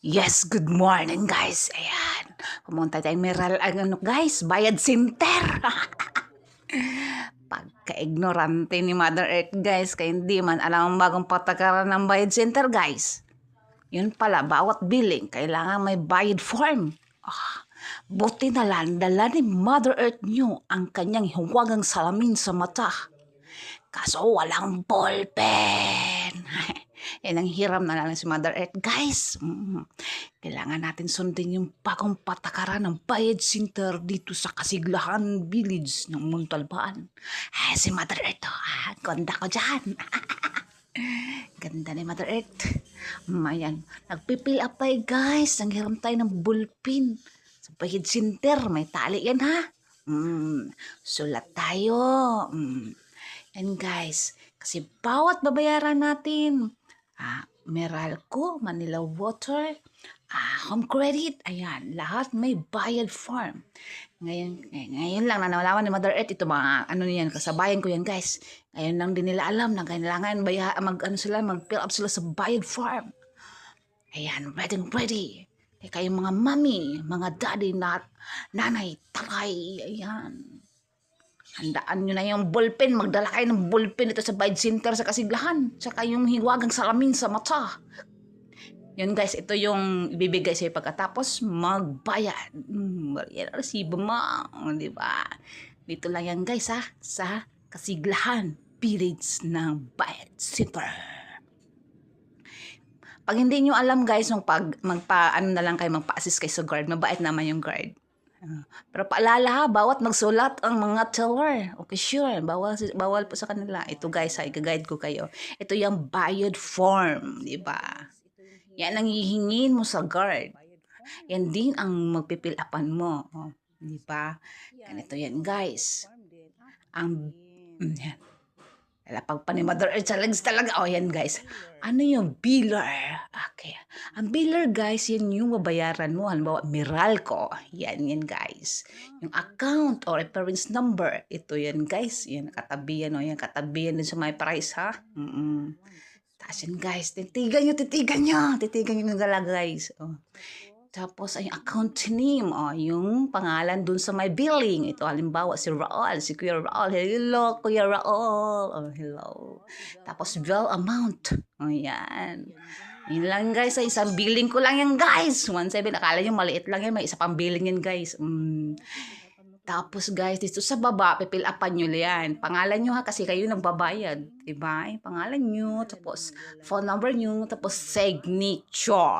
Yes, good morning guys. Ayan. Pumunta tayong Meral, guys, bayad center. Pagka-ignorante ni Mother Earth guys, kaya hindi man alam ang bagong patakaran ng bayad center guys. Yun pala, bawat billing, kailangan may bayad form. Buti na lang, dala ni Mother Earth nyo ang kanyang huwagang salamin sa mata. Kaso walang ballpen. Yan ang hiram na lang si Mother Earth. Guys, kailangan natin sundin yung bagong patakaran ng bayad center dito sa Kasiglahan Village ng Muntalbaan. Si Mother Earth, ganda ko dyan. Ganda ni Mother Earth. Ayan, nagpipill up tayo guys. Nanghiram tayo ng bullpen. Sa bayad center, may tali yan ha. Sulat tayo. And guys, kasi bawat babayaran natin, Meralco, Manila Water, Home Credit, ayan, lahat may bayad form. Ngayon lang na nalaman ni Mother Earth, ito mga ano niyan, kasabayan ko yan guys. Ngayon lang din nila alam na kailangan mag-fill up sila sa bayad form. Ayan, ready. Kaya kayong mga mami, mga daddy, nanay, tatay, ayan. Handaan nyo na yung ballpen. Magdala kayo ng ballpen dito sa bayad center sa Kasiglahan. Tsaka yung hiwagang salamin sa mata. Yun guys, ito yung ibibigay sa'yo pagkatapos magbayad. Yan, resibo mo. Diba? Dito lang yan guys sa Kasiglahan Village ng bayad center. Pag hindi nyo alam guys, nung magpa-assist kayo sa guard, mabait naman yung guard. Pero paalala ha, bawat magsulat ang mga teller. Okay, sure. Bawal po sa kanila. Ito guys, i-guide ko kayo. Ito yung bayad form, di ba? Yan ang hihingin mo sa guard. Yan din ang magpipilapan mo. Di ba? Ganito yan guys. Yan. Pag pa ni Mother Earth talaga. Yan guys. Ano yung biller? Okay. Ang biller guys, yan yung babayaran mo. Halimbawa, Meralco. Yan guys. Yung account or reference number. Ito yan guys. Yan, katabi yan. Yan, katabi yan din sa my price ha. Tapos yan guys. Titigan nyo. Titigan nyo nagala guys. Tapos ay account name, yung pangalan dun sa may billing. Ito halimbawa si Raul, si Kuya Raul. Hello, Kuya Raul. Hello. Tapos bill amount. Yan. Yun lang guys, isang billing ko lang yan guys. 1.7, akala nyo maliit lang yan. May isa pang billing yan guys. Tapos guys, dito sa baba, pipilapan nyo yan. Pangalan nyo ha, kasi kayo nagbabayad. Diba? Pangalan nyo, tapos phone number nyo, tapos signature.